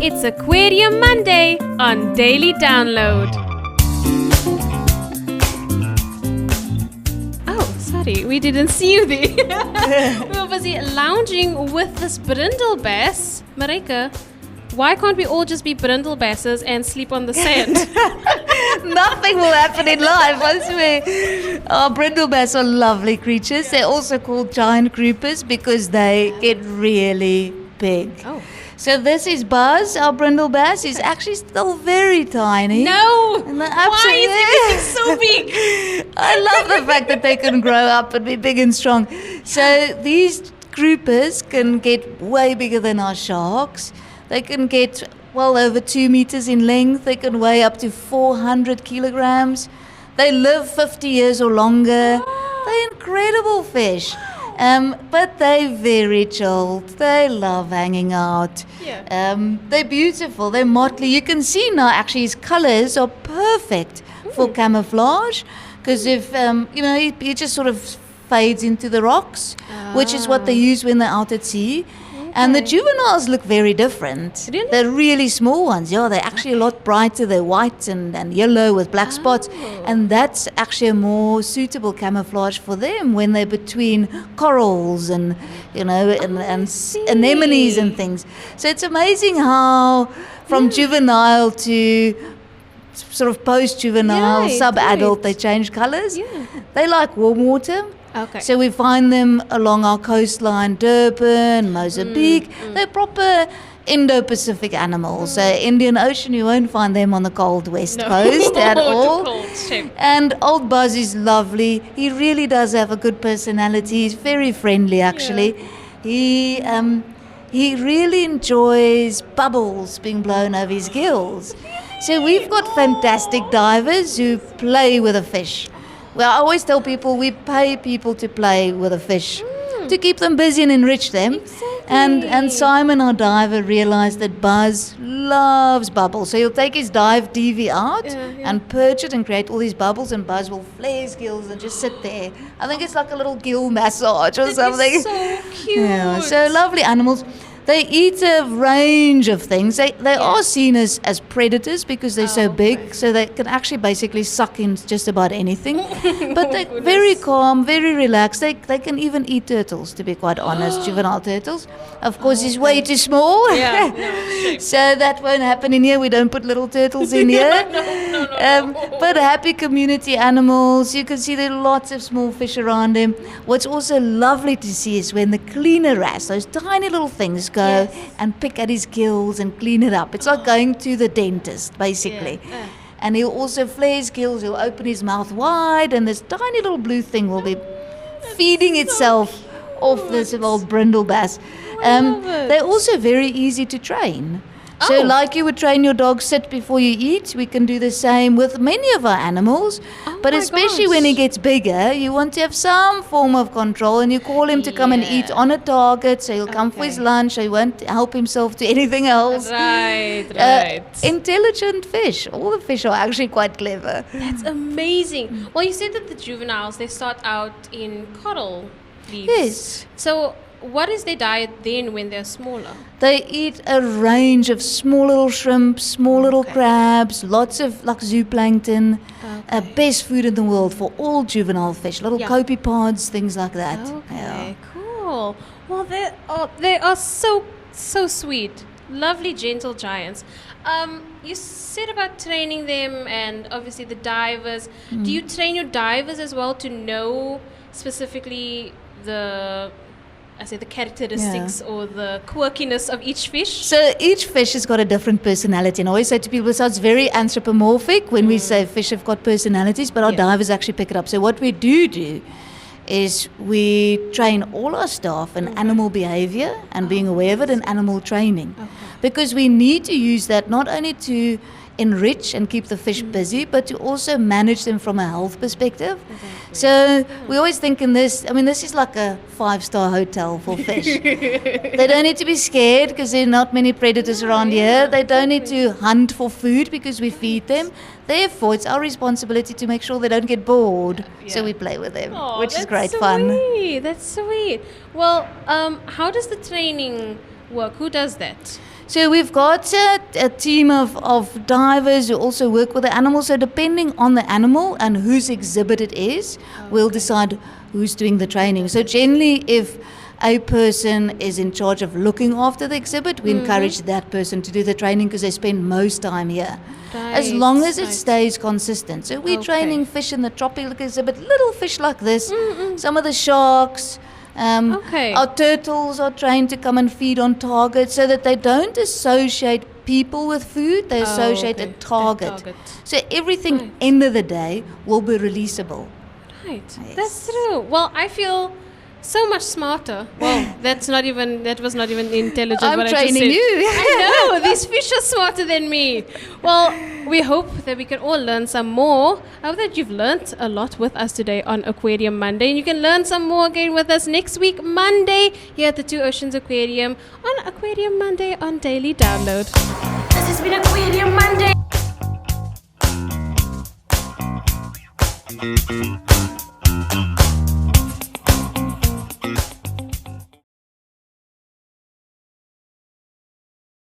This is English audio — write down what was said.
It's Aquarium Monday on Daily Download. Oh, sorry, we didn't see you there. We were busy lounging with this Brindle Bass. Maryka, why can't we all just be Brindle Basses and sleep on the sand? Nothing will happen in life, I swear. Our Brindle Bass are lovely creatures. They're also called giant groupers because they get really big. Oh. So this is Buzz, our Brindle Bass. He's actually still very tiny. No! Why is everything so big? I love the fact that they can grow up and be big and strong. So these groupers can get way bigger than our sharks. They can get well over 2 meters in length. They can weigh up to 400 kilograms. They live 50 years or longer. They're incredible fish. But they're very chilled. They love hanging out. Yeah. They're beautiful. They're motley. You can see now actually his colors are perfect for camouflage. Because if, he just sort of fades into the rocks, which is what they use when they're out at sea. And the juveniles look very different. Really? They're really small ones. Yeah, they're actually a lot brighter. They're white and yellow with black spots. And that's actually a more suitable camouflage for them when they're between corals and, and anemones and things. So it's amazing how from juvenile to sort of post-juvenile, sub-adult, they change colors. Yeah. They like warm water. Okay. So we find them along our coastline, Durban, Mozambique. They're proper Indo-Pacific animals. So Indian Ocean, you won't find them on the cold west coast at all. And old Buzz is lovely. He really does have a good personality. He's very friendly, actually. Yeah. He really enjoys bubbles being blown over his gills. So we've got fantastic divers who play with a fish. Well, I always tell people we pay people to play with a fish to keep them busy and enrich them. Exactly. And Simon, our diver, realized that Buzz loves bubbles. So he'll take his dive DV out and perch it and create all these bubbles, and Buzz will flare his gills and just sit there. I think it's like a little gill massage or something. It's so cute. Yeah, so lovely animals. They eat a range of things. They are seen as predators because they're so big, so they can actually basically suck in just about anything. But they're very calm, very relaxed. They can even eat turtles, to be quite honest, juvenile turtles. Of course, he's way too small. Yeah, no, so that won't happen in here. We don't put little turtles in here. No. But happy community animals. You can see there are lots of small fish around him. What's also lovely to see is when the cleaner wrasse, those tiny little things, go and pick at his gills and clean it up. It's like going to the dentist, basically. Yeah. And he'll also flare his gills, he'll open his mouth wide, and this tiny little blue thing will be feeding itself off this old Brindle Bass. They're also very easy to train. So like you would train your dog sit before you eat, we can do the same with many of our animals. But especially when he gets bigger, you want to have some form of control, and you call him to come and eat on a target, so he'll come for his lunch, so he won't help himself to anything else. Right. Intelligent fish. All the fish are actually quite clever. That's amazing. Well, you said that the juveniles, they start out in coral reefs. Yes. So what is their diet then when they're smaller? They eat a range of small little shrimp, small little crabs, lots of like zooplankton. Best food in the world for all juvenile fish, little copepods, things like that. Okay, cool. Well, they are so sweet. Lovely, gentle giants. You said about training them and obviously the divers. Do you train your divers as well to know specifically the characteristics or the quirkiness of each fish? So each fish has got a different personality, and I always say to people, it sounds very anthropomorphic when we say fish have got personalities, but our divers actually pick it up. So what we do is we train all our staff in animal behavior and being aware of it, and animal training. Because we need to use that not only to enrich and keep the fish busy, but to also manage them from a health perspective. So we always think this is like a 5-star hotel for fish. They don't need to be scared because there are not many predators around here. They don't need to hunt for food because we feed them. Therefore, it's our responsibility to make sure they don't get bored. So we play with them, which is great fun. That's sweet. Well, how does the training work? Who does that? So we've got a team of divers who also work with the animals. So depending on the animal and whose exhibit it is, we'll decide who's doing the training. So generally, if a person is in charge of looking after the exhibit, we encourage that person to do the training because they spend most time here. As long as it stays consistent. So we're training fish in the tropical exhibit, little fish like this, some of the sharks. Our turtles are trained to come and feed on target so that they don't associate people with food, they associate a target. So everything, end of the day, will be releasable. Right, that's true. Well, I feel so much smarter. Well, that was not even intelligent. I'm what training I just said. you. I know, these fish are smarter than me. Well, we hope that we can all learn some more. I hope that you've learned a lot with us today on Aquarium Monday. And you can learn some more again with us next week, Monday, here at the Two Oceans Aquarium on Aquarium Monday on Daily Download. This has been Aquarium Monday.